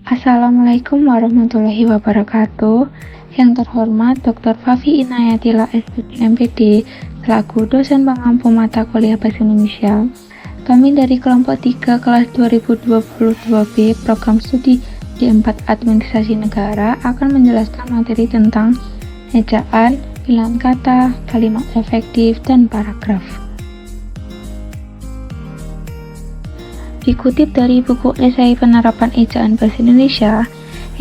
Assalamualaikum warahmatullahi wabarakatuh. Yang terhormat Dr. Fafi Inayatila SPT MPD selaku dosen pengampu mata kuliah Bahasa Indonesia. Kami dari kelompok 3 kelas 2022B program studi D4 Administrasi Negara akan menjelaskan materi tentang ejaan, pilihan kata, kalimat efektif, dan paragraf. Dikutip dari buku esai penerapan ejaan Bahasa Indonesia,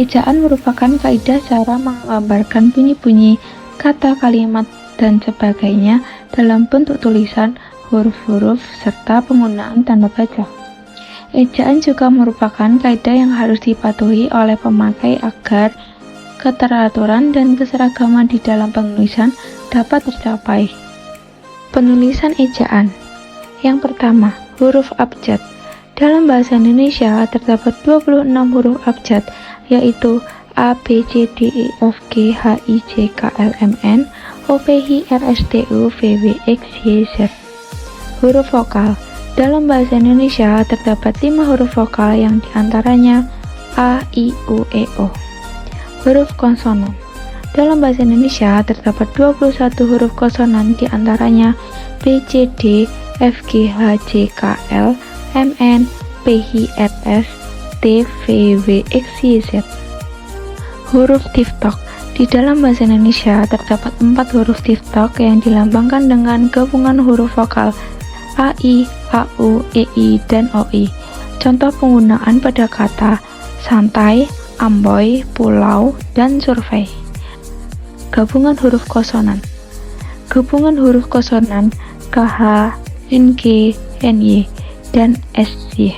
ejaan merupakan kaidah cara menggambarkan bunyi-bunyi, kata, kalimat, dan sebagainya dalam bentuk tulisan, huruf-huruf, serta penggunaan tanda baca. Ejaan juga merupakan kaidah yang harus dipatuhi oleh pemakai agar keteraturan dan keseragaman di dalam penulisan dapat tercapai. Penulisan ejaan. Yang pertama, huruf abjad. Dalam bahasa Indonesia terdapat 26 huruf abjad, yaitu A, B, C, D, E, F, G, H, I, J, K, L, M, N, O, P, Q, R, S, T, U, V, W, X, Y, Z. Huruf vokal. Dalam bahasa Indonesia terdapat 5 huruf vokal yang diantaranya A, I, U, E, O. Huruf konsonan. Dalam bahasa Indonesia terdapat 21 huruf konsonan diantaranya B, C, D, F, G, H, J, K, L, M, N, P, Q, R, S, T, V, W, X, Y, Z. Huruf tiftok. Di dalam bahasa Indonesia terdapat 4 huruf tiftok yang dilambangkan dengan gabungan huruf vokal A, I, A, U, E, I, dan O, I. Contoh penggunaan pada kata santai, amboi, pulau, dan survei. Gabungan huruf konsonan. Gabungan huruf konsonan KH, NG, NY, dan SY.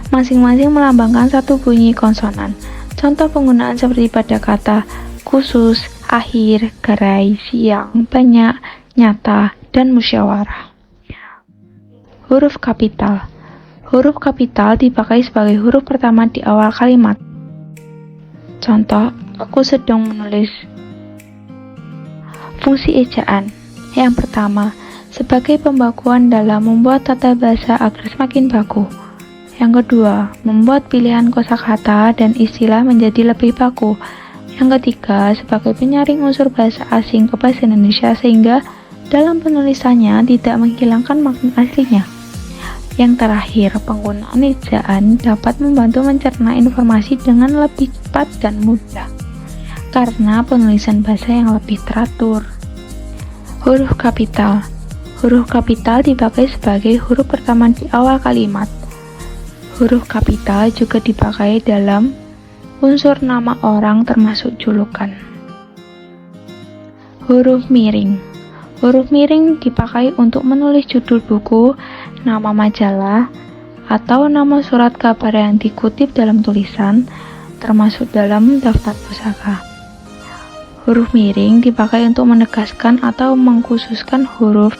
Masing-masing melambangkan satu bunyi konsonan. Contoh penggunaan seperti pada kata khusus, akhir, gerai, siang, banyak, nyata, dan musyawarah. Huruf kapital. Huruf kapital dipakai sebagai huruf pertama di awal kalimat. Contoh, aku sedang menulis. Fungsi ejaan. Yang pertama, sebagai pembakuan dalam membuat tata bahasa agar semakin baku. Yang kedua, membuat pilihan kosakata dan istilah menjadi lebih baku. Yang ketiga, sebagai penyaring unsur bahasa asing ke bahasa Indonesia sehingga dalam penulisannya tidak menghilangkan makna aslinya. Yang terakhir, penggunaan ejaan dapat membantu mencerna informasi dengan lebih cepat dan mudah karena penulisan bahasa yang lebih teratur. Huruf kapital. Huruf kapital dipakai sebagai huruf pertama di awal kalimat. Huruf kapital juga dipakai dalam unsur nama orang termasuk julukan. Huruf miring. Huruf miring dipakai untuk menulis judul buku, nama majalah, atau nama surat kabar yang dikutip dalam tulisan, termasuk dalam daftar pusaka. Huruf miring dipakai untuk menegaskan atau mengkhususkan huruf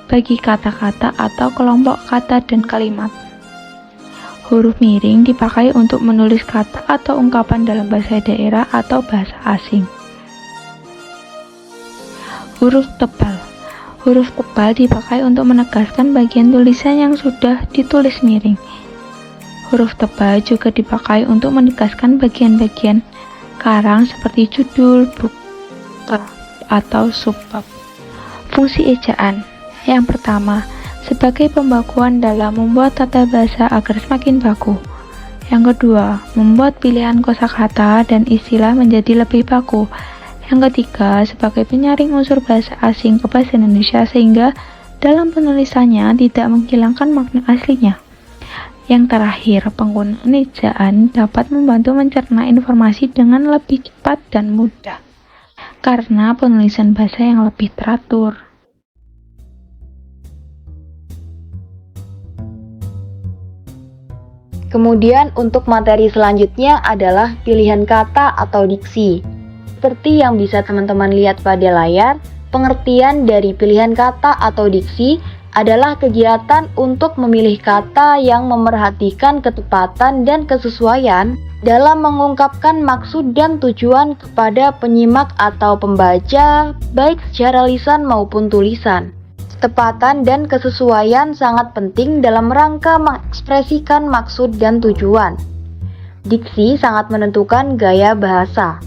bagi kata-kata atau kelompok kata dan kalimat. Huruf miring dipakai untuk menulis kata atau ungkapan dalam bahasa daerah atau bahasa asing. Huruf tebal. Huruf tebal dipakai untuk menegaskan bagian tulisan yang sudah ditulis miring. Huruf tebal juga dipakai untuk menegaskan bagian-bagian karang seperti judul, buku, atau subbab. Fungsi ejaan. Yang pertama, sebagai pembakuan dalam membuat tata bahasa agar semakin baku. Yang kedua, membuat pilihan kosakata dan istilah menjadi lebih baku. Yang ketiga, sebagai penyaring unsur bahasa asing ke bahasa Indonesia sehingga dalam penulisannya tidak menghilangkan makna aslinya. Yang terakhir, penggunaan ejaan dapat membantu mencerna informasi dengan lebih cepat dan mudah karena penulisan bahasa yang lebih teratur. Kemudian untuk materi selanjutnya adalah pilihan kata atau diksi. Seperti yang bisa teman-teman lihat pada layar, pengertian dari pilihan kata atau diksi adalah kegiatan untuk memilih kata yang memerhatikan ketepatan dan kesesuaian dalam mengungkapkan maksud dan tujuan kepada penyimak atau pembaca, baik secara lisan maupun tulisan. Ketepatan dan kesesuaian sangat penting dalam rangka mengekspresikan maksud dan tujuan. Diksi sangat menentukan gaya bahasa.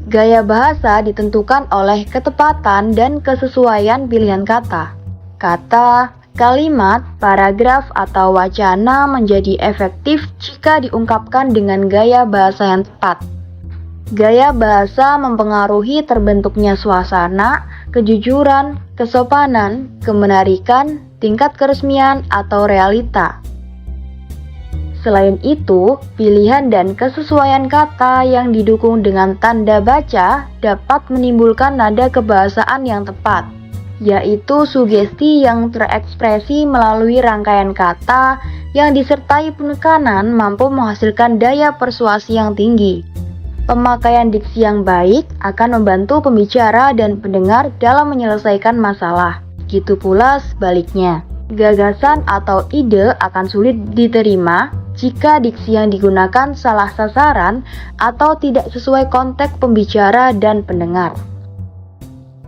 Gaya bahasa ditentukan oleh ketepatan dan kesesuaian pilihan kata. Kata, kalimat, paragraf, atau wacana menjadi efektif jika diungkapkan dengan gaya bahasa yang tepat. Gaya bahasa mempengaruhi terbentuknya suasana, kejujuran, kesopanan, kemenarikan, tingkat keresmian, atau realita. Selain itu, pilihan dan kesesuaian kata yang didukung dengan tanda baca dapat menimbulkan nada kebahasaan yang tepat, yaitu sugesti yang terekspresi melalui rangkaian kata yang disertai penekanan mampu menghasilkan daya persuasi yang tinggi. Pemakaian diksi yang baik akan membantu pembicara dan pendengar dalam menyelesaikan masalah. Gitu pula sebaliknya. Gagasan atau ide akan sulit diterima jika diksi yang digunakan salah sasaran atau tidak sesuai konteks pembicara dan pendengar.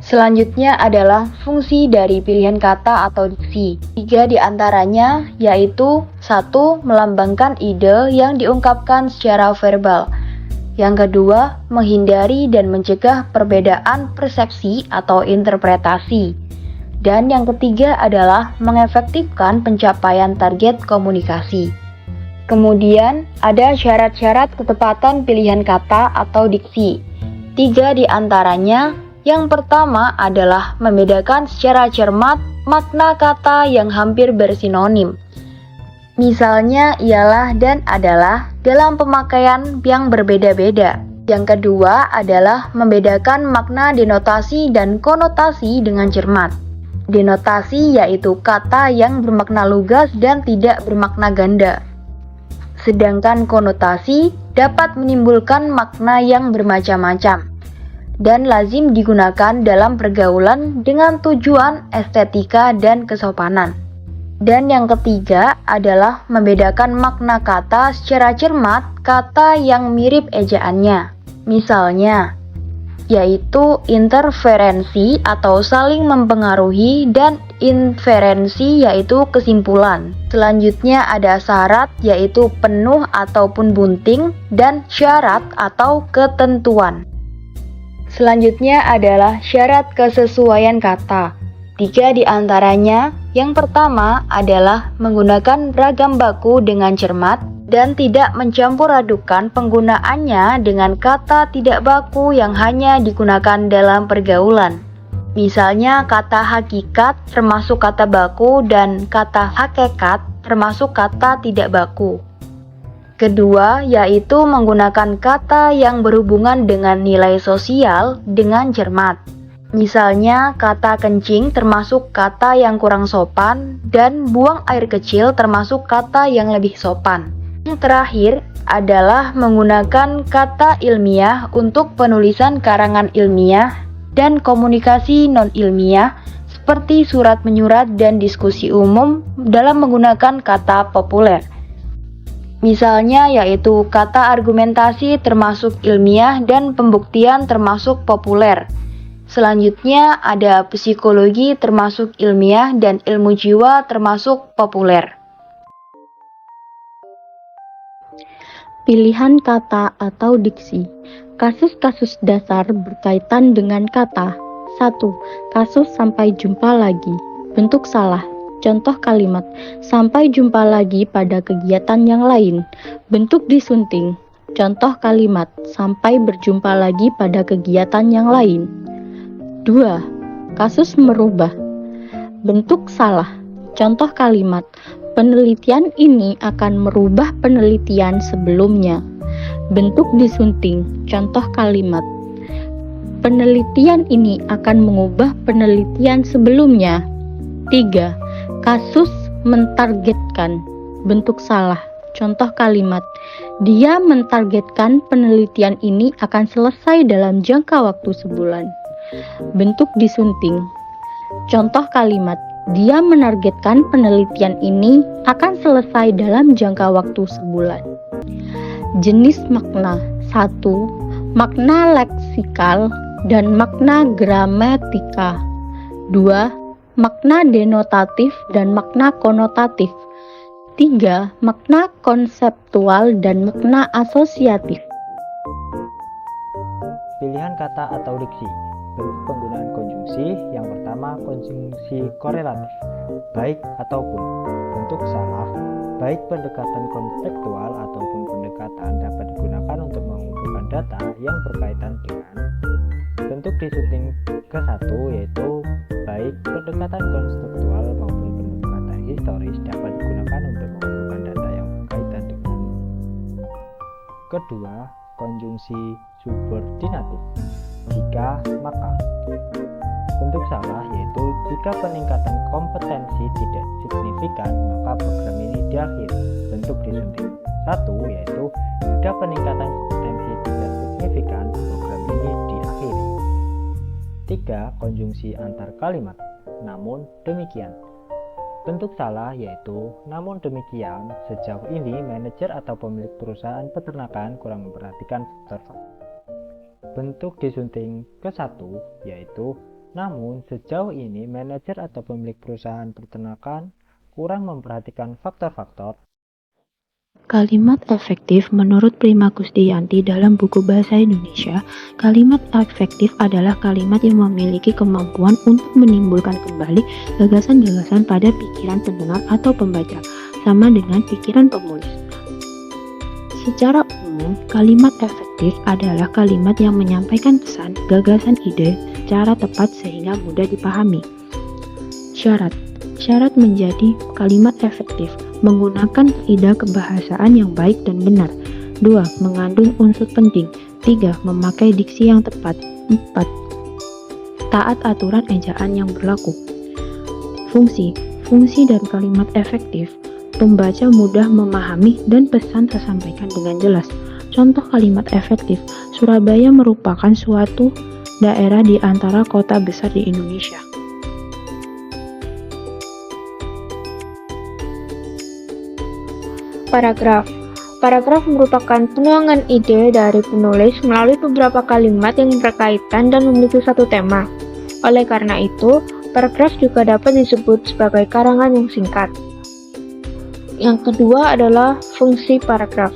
Selanjutnya adalah fungsi dari pilihan kata atau diksi. 3 di antaranya yaitu 1. Melambangkan ide yang diungkapkan secara verbal. Yang kedua, menghindari dan mencegah perbedaan persepsi atau interpretasi. Dan yang ketiga adalah mengefektifkan pencapaian target komunikasi. Kemudian, ada syarat-syarat ketepatan pilihan kata atau diksi. 3 di antaranya, yang pertama adalah membedakan secara cermat makna kata yang hampir bersinonim. Misalnya ialah dan adalah dalam pemakaian yang berbeda-beda. Yang kedua adalah membedakan makna denotasi dan konotasi dengan cermat. Denotasi yaitu kata yang bermakna lugas dan tidak bermakna ganda. Sedangkan konotasi dapat menimbulkan makna yang bermacam-macam dan lazim digunakan dalam pergaulan dengan tujuan estetika dan kesopanan. Dan yang ketiga adalah membedakan makna kata secara cermat kata yang mirip ejaannya. Misalnya, yaitu interferensi atau saling mempengaruhi dan inferensi yaitu kesimpulan. Selanjutnya ada syarat yaitu penuh ataupun bunting dan syarat atau ketentuan. Selanjutnya adalah syarat kesesuaian kata. 3 di antaranya, yang pertama adalah menggunakan ragam baku dengan cermat dan tidak mencampur adukan penggunaannya dengan kata tidak baku yang hanya digunakan dalam pergaulan. Misalnya kata hakikat termasuk kata baku dan kata hakikat termasuk kata tidak baku. Kedua, yaitu menggunakan kata yang berhubungan dengan nilai sosial dengan cermat. Misalnya, kata kencing termasuk kata yang kurang sopan dan buang air kecil termasuk kata yang lebih sopan. Yang terakhir adalah menggunakan kata ilmiah untuk penulisan karangan ilmiah dan komunikasi non-ilmiah seperti surat menyurat dan diskusi umum dalam menggunakan kata populer. Misalnya yaitu kata argumentasi termasuk ilmiah dan pembuktian termasuk populer. Selanjutnya ada psikologi termasuk ilmiah dan ilmu jiwa termasuk populer. Pilihan kata atau diksi. Kasus-kasus dasar berkaitan dengan kata. 1. Kasus sampai jumpa lagi. Bentuk salah. Contoh kalimat, sampai jumpa lagi pada kegiatan yang lain. Bentuk disunting. Contoh kalimat, sampai berjumpa lagi pada kegiatan yang lain. 2. Kasus merubah. Bentuk salah. Contoh kalimat, penelitian ini akan merubah penelitian sebelumnya. Bentuk disunting. Contoh kalimat, penelitian ini akan mengubah penelitian sebelumnya. 3. Kasus mentargetkan. Bentuk salah. Contoh kalimat, dia mentargetkan penelitian ini akan selesai dalam jangka waktu sebulan. Bentuk disunting. Contoh kalimat, dia menargetkan penelitian ini akan selesai dalam jangka waktu sebulan. Jenis makna. 1. Makna leksikal dan makna gramatika. 2. Makna denotatif dan makna konotatif. 3. Makna konseptual dan makna asosiatif. Pilihan kata atau diksi. Bentuk penggunaan konjungsi. Yang pertama, konjungsi korelatif, baik ataupun. Bentuk salah, baik pendekatan konseptual ataupun pendekatan dapat digunakan untuk mengumpulkan data yang berkaitan dengan. Bentuk disunting ke-1 yaitu baik pendekatan konseptual maupun pendekatan historis dapat digunakan untuk mengumpulkan data yang berkaitan dengan. Kedua, konjungsi subordinatif, jika maka. Bentuk salah yaitu jika peningkatan kompetensi tidak signifikan maka program ini diakhiri. Bentuk disunting 1 yaitu jika peningkatan kompetensi tidak signifikan program ini diakhiri. 3. Konjungsi antar kalimat, namun demikian. Bentuk salah yaitu namun demikian, sejauh ini manajer atau pemilik perusahaan peternakan kurang memperhatikan faktor. Bentuk disunting ke-1 yaitu namun sejauh ini manajer atau pemilik perusahaan peternakan kurang memperhatikan faktor-faktor. Kalimat efektif menurut Prima Kusdiyanti dalam buku Bahasa Indonesia, kalimat efektif adalah kalimat yang memiliki kemampuan untuk menimbulkan kembali gagasan-gagasan pada pikiran pendengar atau pembaca, sama dengan pikiran penulis. Secara umum, kalimat efektif adalah kalimat yang menyampaikan pesan, gagasan, ide secara tepat sehingga mudah dipahami. Syarat menjadi kalimat efektif: menggunakan kaidah kebahasaan yang baik dan benar. 2. Mengandung unsur penting. 3. Memakai diksi yang tepat. 4. Taat aturan ejaan yang berlaku. Fungsi dari kalimat efektif: pembaca mudah memahami dan pesan tersampaikan dengan jelas. Contoh kalimat efektif: Surabaya merupakan suatu daerah di antara kota besar di Indonesia. Paragraf merupakan penuangan ide dari penulis melalui beberapa kalimat yang berkaitan dan memiliki satu tema. Oleh karena itu, paragraf juga dapat disebut sebagai karangan yang singkat. Yang kedua adalah fungsi paragraf.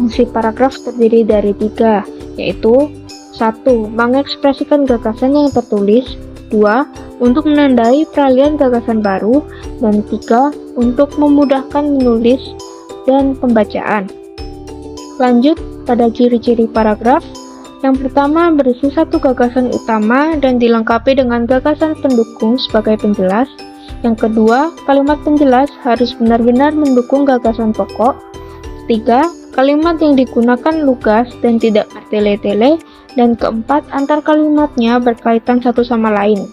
Fungsi paragraf terdiri dari 3, yaitu 1. Mengekspresikan gagasan yang tertulis. 2. Untuk menandai peralihan gagasan baru. Dan 3. Untuk memudahkan menulis dan pembacaan. Lanjut pada ciri-ciri paragraf. Yang pertama, berisi satu gagasan utama dan dilengkapi dengan gagasan pendukung sebagai penjelas. Yang kedua, kalimat penjelas harus benar-benar mendukung gagasan pokok. 3. Kalimat yang digunakan lugas dan tidak bertele-tele. Dan keempat, antar kalimatnya berkaitan satu sama lain.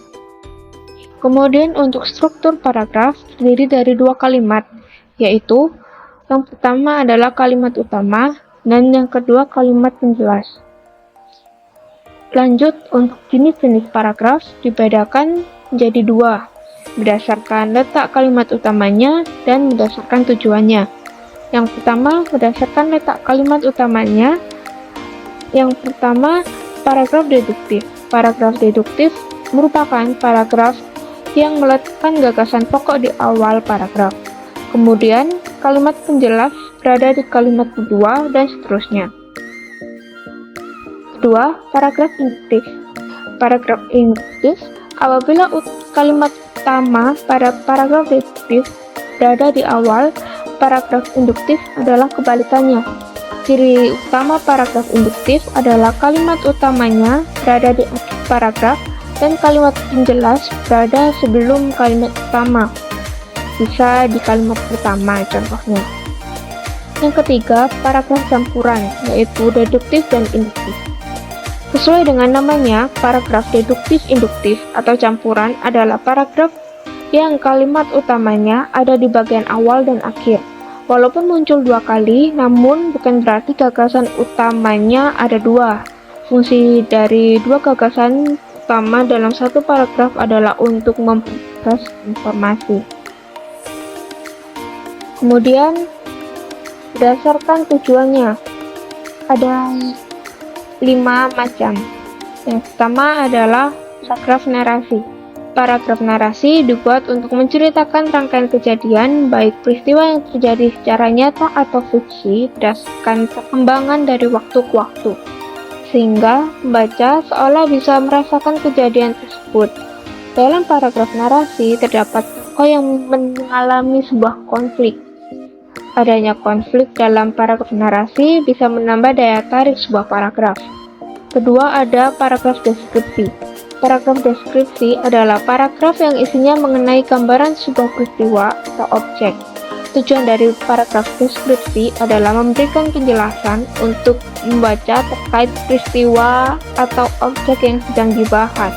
Kemudian untuk struktur paragraf terdiri dari 2 kalimat, yaitu yang pertama adalah kalimat utama, dan yang kedua kalimat penjelas. Lanjut, untuk jenis-jenis paragraf dibedakan menjadi 2, berdasarkan letak kalimat utamanya dan berdasarkan tujuannya. Yang pertama, berdasarkan letak kalimat utamanya. Yang pertama, paragraf deduktif. Paragraf deduktif merupakan paragraf yang meletakkan gagasan pokok di awal paragraf. Kemudian, kalimat penjelas berada di kalimat kedua, dan seterusnya. Kedua, paragraf induktif. Paragraf induktif apabila kalimat utama pada paragraf deduktif berada di awal, paragraf induktif adalah kebalikannya. Ciri utama paragraf induktif adalah kalimat utamanya berada di akhir paragraf dan kalimat penjelas berada sebelum kalimat utama. Bisa di kalimat pertama contohnya. Yang ketiga, paragraf campuran, yaitu deduktif dan induktif. Sesuai dengan namanya, paragraf deduktif-induktif atau campuran adalah paragraf yang kalimat utamanya ada di bagian awal dan akhir. Walaupun muncul 2 kali, namun bukan berarti gagasan utamanya ada 2. Fungsi dari 2 gagasan utama dalam satu paragraf adalah untuk memperjelas informasi. Kemudian, berdasarkan tujuannya, ada 5 macam. Yang pertama adalah paragraf narasi. Paragraf narasi dibuat untuk menceritakan rangkaian kejadian, baik peristiwa yang terjadi secara nyata atau fiksi, berdasarkan perkembangan dari waktu ke waktu, sehingga pembaca seolah bisa merasakan kejadian tersebut. Dalam paragraf narasi terdapat tokoh yang mengalami sebuah konflik. Adanya konflik dalam paragraf narasi bisa menambah daya tarik sebuah paragraf. Kedua, ada paragraf deskripsi. Paragraf deskripsi adalah paragraf yang isinya mengenai gambaran sebuah peristiwa atau objek. Tujuan dari paragraf deskripsi adalah memberikan penjelasan untuk membaca terkait peristiwa atau objek yang sedang dibahas.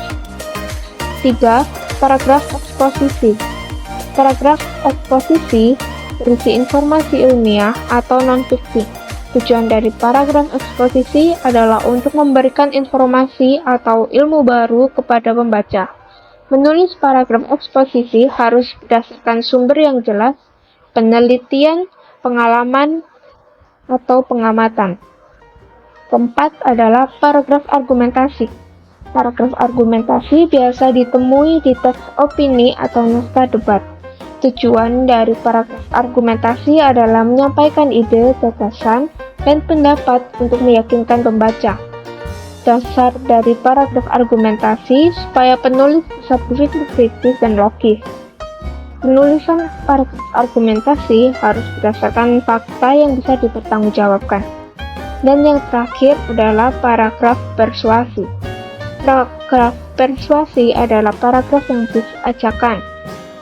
3. Paragraf eksposisi. Paragraf eksposisi berisi informasi ilmiah atau non-fiksi. Tujuan dari paragraf eksposisi adalah untuk memberikan informasi atau ilmu baru kepada pembaca. Menulis paragraf eksposisi harus berdasarkan sumber yang jelas, penelitian, pengalaman, atau pengamatan. Keempat adalah paragraf argumentasi. Paragraf argumentasi biasa ditemui di teks opini atau naskah debat. Tujuan dari paragraf argumentasi adalah menyampaikan ide, gagasan, dan pendapat untuk meyakinkan pembaca. Dasar dari paragraf argumentasi supaya penulis bisa berpikir kritis dan logis. Penulisan paragraf argumentasi harus berdasarkan fakta yang bisa dipertanggungjawabkan. Dan yang terakhir adalah paragraf persuasi. Paragraf persuasi adalah paragraf yang diajakan.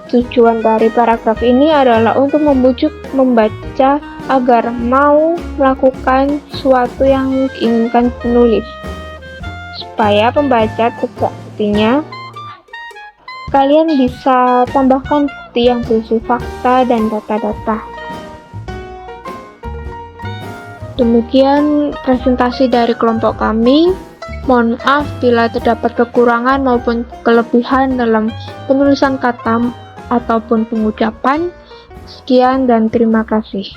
Tujuan dari paragraf ini adalah untuk membujuk membaca agar mau melakukan sesuatu yang diinginkan penulis, supaya pembaca tidak buktinya. Kalian bisa tambahkan bukti yang berisi fakta dan data-data. Demikian presentasi dari kelompok kami. Mohon maaf bila terdapat kekurangan maupun kelebihan dalam penulisan kata ataupun pengucapan. Sekian dan terima kasih.